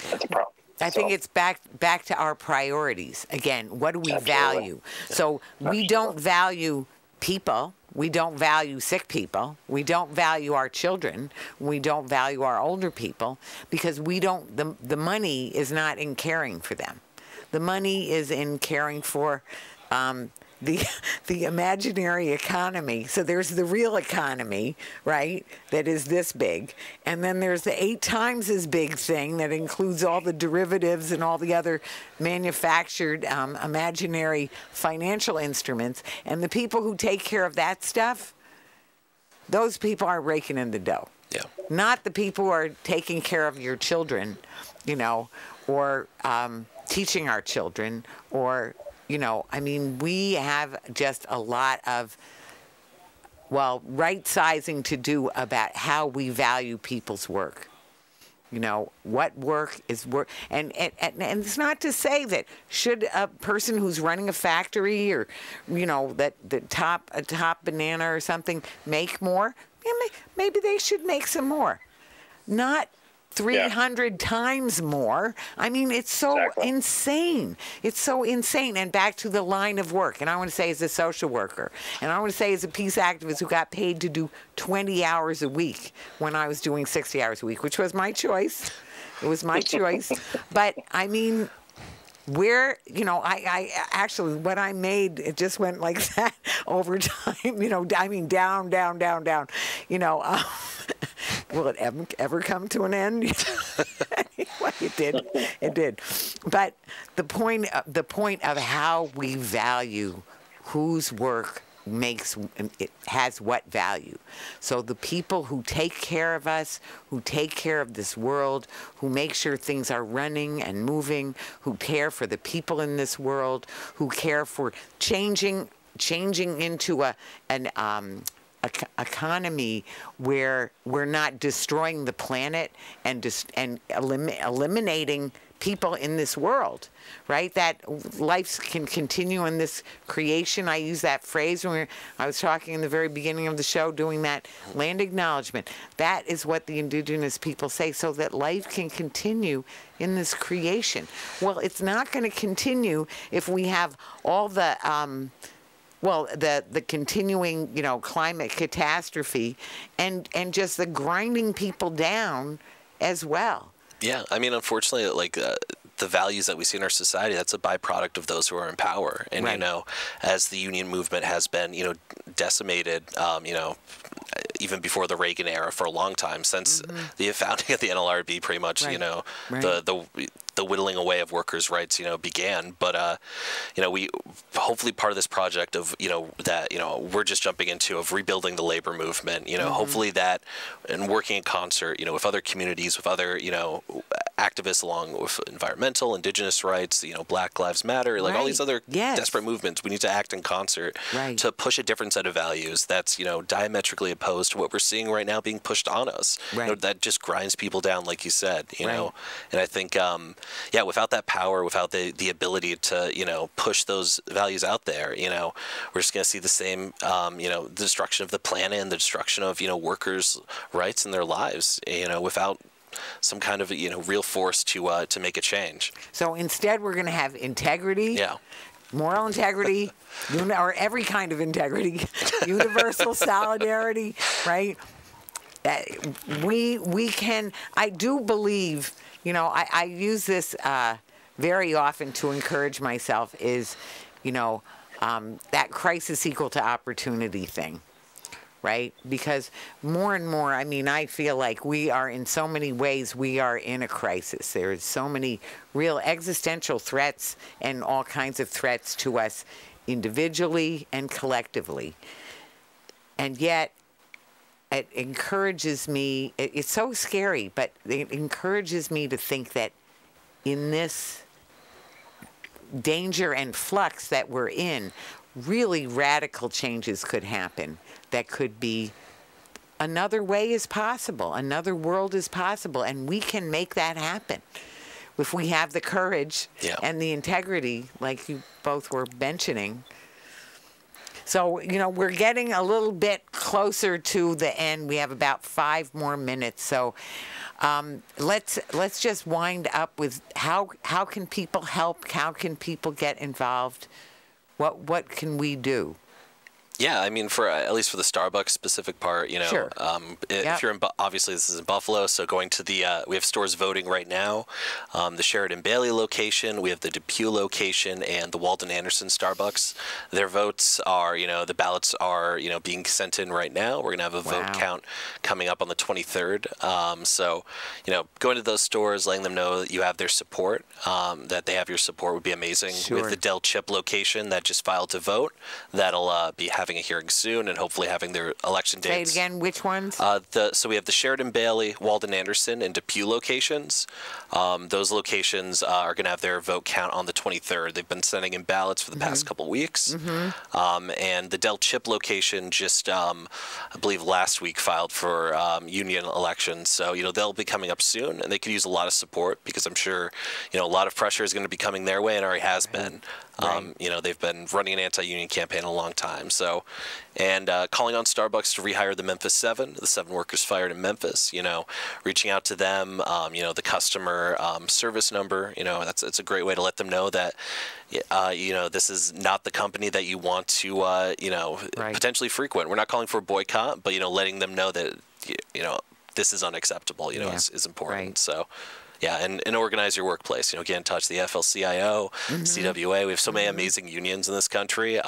That's a problem. I think it's back to our priorities again. What do we value? So we don't value people. We don't value sick people. We don't value our children. We don't value our older people, because the money is not in caring for them. The money is in caring for the imaginary economy. So there's the real economy, right, that is this big. And then there's the 8 times as big thing that includes all the derivatives and all the other manufactured imaginary financial instruments. And the people who take care of that stuff, those people are raking in the dough. Yeah. Not the people who are taking care of your children, or teaching our children, or we have just a lot of, right-sizing to do about how we value people's work. You know, what work is work, and it's not to say that should a person who's running a factory or, you know, that a top banana or something make more. Yeah, maybe they should make some more, not 300 times more. I mean, it's so insane. It's so insane. And back to the line of work. And I want to say as a social worker, and I want to say as a peace activist who got paid to do 20 hours a week when I was doing 60 hours a week, which was my choice. It was my choice. But I mean, where, you know, I actually, what I made, it just went like that over time, you know, I mean, down, you know, will it ever come to an end? Anyway, it did. But the point of how we value whose work has what value. So the people who take care of us, who take care of this world, who make sure things are running and moving, who care for the people in this world, who care for changing into an economy where we're not destroying the planet and eliminating people in this world, right? That life can continue in this creation. I use that phrase when I was talking in the very beginning of the show, doing that land acknowledgement. That is what the indigenous people say, so that life can continue in this creation. Well, it's not going to continue if we have all the the continuing, you know, climate catastrophe and just the grinding people down as well. Yeah, I mean, unfortunately, like the values that we see in our society, that's a byproduct of those who are in power. And, you know, as the union movement has been, you know, decimated, you know, even before the Reagan era for a long time, since the founding of the NLRB, pretty much, you know, the whittling away of workers' rights, you know, began. But, you know, we hopefully part of this project of, you know, that, you know, we're just jumping into of rebuilding the labor movement, you know, hopefully that and working in concert, you know, with other communities, with other, you know, activists along with environmental, indigenous rights, you know, Black Lives Matter, like all these other desperate movements. We need to act in concert to push a different set of values that's, you know, diametrically opposed to what we're seeing right now being pushed on us. You know, that just grinds people down, like you said, you know. And I think, yeah, without that power, without the ability to, you know, push those values out there, you know, we're just going to see the same, you know, the destruction of the planet and the destruction of, you know, workers' rights in their lives, you know, without some kind of, you know, real force to make a change. So instead, we're going to have integrity. Moral integrity, or every kind of integrity, universal solidarity, right? We can, I do believe, you know, I use this very often to encourage myself is, you know, that crisis equal to opportunity thing, right? Because more and more, I mean, I feel like we are in so many ways, we are in a crisis. There's so many real existential threats and all kinds of threats to us individually and collectively. And yet, it encourages me, it's so scary, but it encourages me to think that in this danger and flux that we're in, really radical changes could happen. That could be another way is possible, another world is possible, and we can make that happen if we have the courage and the integrity, like you both were mentioning. So, you know, we're getting a little bit closer to the end. We have about 5 more minutes. So let's just wind up with how can people help? How can people get involved? What can we do? Yeah, I mean, for at least for the Starbucks specific part, you know, if you're in, obviously this is in Buffalo, so going to the, we have stores voting right now, the Sheridan Bailey location, we have the Depew location, and the Walden Anderson Starbucks. Their votes are, you know, the ballots are, you know, being sent in right now. We're going to have a vote count coming up on the 23rd. So, you know, going to those stores, letting them know that you have their support, that they have your support would be amazing. With the Del Chip location that just filed to vote, that'll be having having a hearing soon and hopefully having their election dates. Say it again, which ones? So we have the Sheridan Bailey, Walden Anderson, and Depew locations. Those locations are going to have their vote count on the 23rd. They've been sending in ballots for the past couple weeks. And the Del Chip location just, I believe last week, filed for union elections. So, they'll be coming up soon, and they could use a lot of support because I'm sure, a lot of pressure is going to be coming their way and already has been. They've been running an anti-union campaign a long time. So, and calling on Starbucks to rehire the Memphis 7, the 7 workers fired in Memphis, reaching out to them, the customer service number, it's a great way to let them know that, this is not the company that you want to, potentially frequent. We're not calling for a boycott, but, letting them know that, this is unacceptable, is important. Right. So. Yeah, and organize your workplace. Get in touch. The AFL-CIO, CWA. We have so many amazing unions in this country.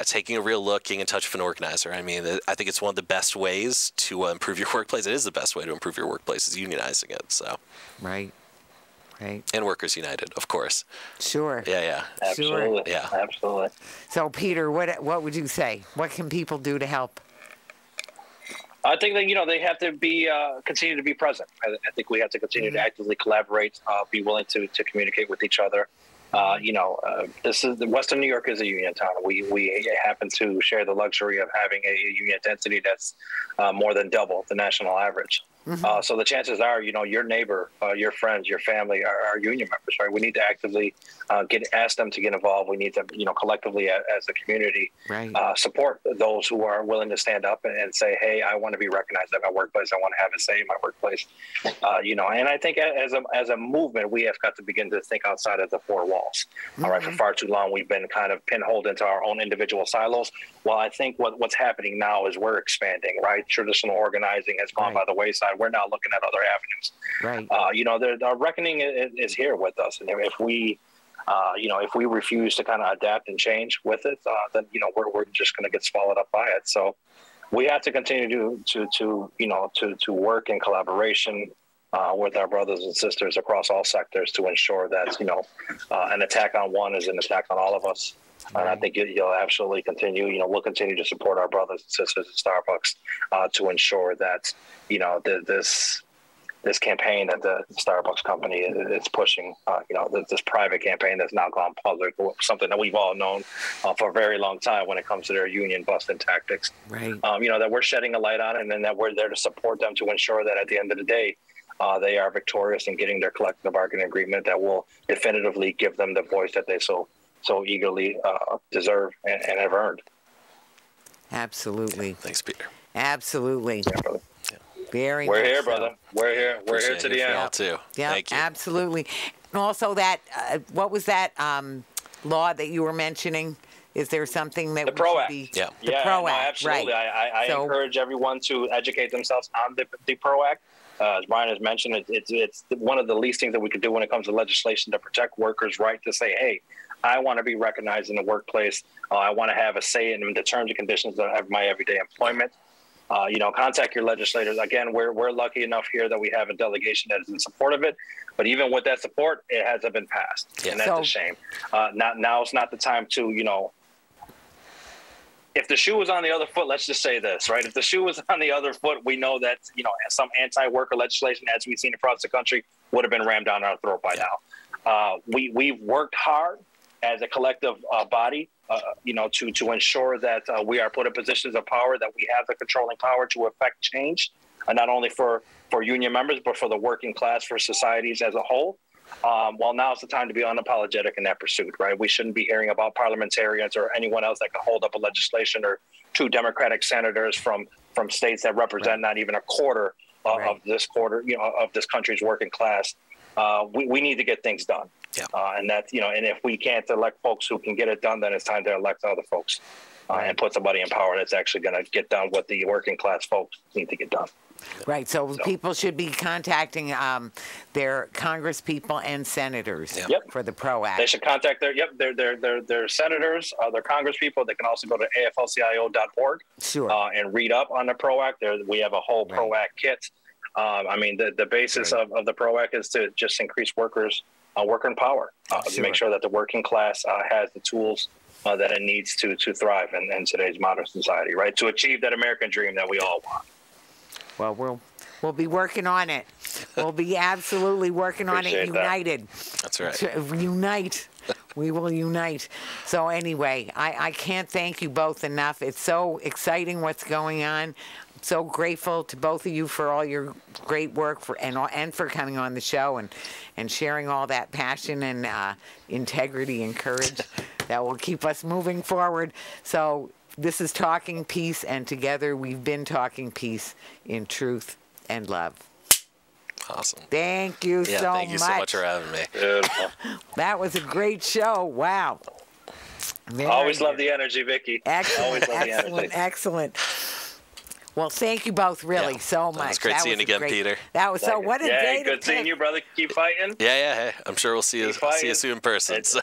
Taking a real look, getting in touch with an organizer. I mean, I think it's one of the best ways to improve your workplace. It is the best way to improve your workplace is unionizing it. So. Right. And Workers United, of course. Sure. Yeah. Absolutely. Sure. Yeah. Absolutely. So, Peter, what would you say? What can people do to help? I think that, they have to be continue to be present. I think we have to continue to actively collaborate, be willing to communicate with each other. This is Western New York is a union town. We happen to share the luxury of having a union density that's more than double the national average. So the chances are, your neighbor, your friends, your family are union members, right? We need to actively ask them to get involved. We need to, collectively as a community, support those who are willing to stand up and say, hey, I want to be recognized at my workplace. I want to have a say in my workplace. And I think as a movement, we have got to begin to think outside of the four walls. All right. For far too long, we've been kind of pinholed into our own individual silos. Well, I think what's happening now is we're expanding, right? Traditional organizing has gone by the wayside. We're now looking at other avenues. Right. The reckoning is here with us. And if we refuse to kind of adapt and change with it, then, we're just going to get swallowed up by it. So we have to continue to work in collaboration with our brothers and sisters across all sectors to ensure that, an attack on one is an attack on all of us. And I think you'll absolutely continue. We'll continue to support our brothers and sisters at Starbucks to ensure that, this campaign that the Starbucks company is pushing, this private campaign that's now gone public, something that we've all known for a very long time when it comes to their union busting tactics. Right. That we're shedding a light on it, and then that we're there to support them to ensure that at the end of the day, they are victorious in getting their collective bargaining agreement that will definitively give them the voice that they so eagerly deserve and have earned. Absolutely. Thanks, Peter. Absolutely. Yeah, brother. Very We're much here, so. brother. We're here. We're here to the end. Too. Yeah, Thank you. Absolutely. And also that, what was that law that you were mentioning? Is there something that the PRO Act? The PRO Act, absolutely. Right. I encourage everyone to educate themselves on the PRO Act. As Brian has mentioned, it's one of the least things that we could do when it comes to legislation to protect workers' right to say, hey, I want to be recognized in the workplace. I want to have a say in the terms and conditions of my everyday employment. Contact your legislators. Again, we're lucky enough here that we have a delegation that is in support of it. But even with that support, it hasn't been passed. Yeah. And that's a shame. Now's not the time to, if the shoe was on the other foot, let's just say this, right? If the shoe was on the other foot, we know that, some anti-worker legislation, as we've seen across the country, would have been rammed down our throat by now. We've worked hard as a collective body, to ensure that we are put in positions of power, that we have the controlling power to affect change, not only for union members, but for the working class, for societies as a whole. Well, now's the time to be unapologetic in that pursuit, right? We shouldn't be hearing about parliamentarians or anyone else that can hold up a legislation, or two Democratic senators from states that represent not even a quarter of this of this country's working class. We need to get things done. Yeah. And that's, and if we can't elect folks who can get it done, then it's time to elect other folks and put somebody in power that's actually going to get done what the working class folks need to get done. Right. So people should be contacting their congresspeople and senators for the PRO Act. They should contact their senators, their congresspeople. They can also go to AFL-CIO.org and read up on the PRO Act. We have a whole PRO Act kit. The basis of the PRO Act is to just increase workers' worker power, to Sure. make sure that the working class has the tools that it needs to thrive in today's modern society, right? To achieve that American dream that we all want. Well, we'll be working on it. We'll be absolutely working on it, Appreciate that. united. That's right. Unite. We will unite. So anyway, I can't thank you both enough. It's so exciting what's going on. So grateful to both of you for all your great work and for coming on the show and sharing all that passion and integrity and courage that will keep us moving forward. So this is Talking Peace, and together we've been talking peace in truth and love. Awesome. Thank you so much. Thank you so much for having me. Beautiful. That was a great show. Wow. Always love the energy, Vicki. Excellent, Always love the excellent, energy. excellent. Well, thank you both really so much. It was great seeing you again, Peter. That was so. What a day! Good seeing you, brother. Keep fighting. Yeah. Hey, I'm sure we'll see you soon in person. So.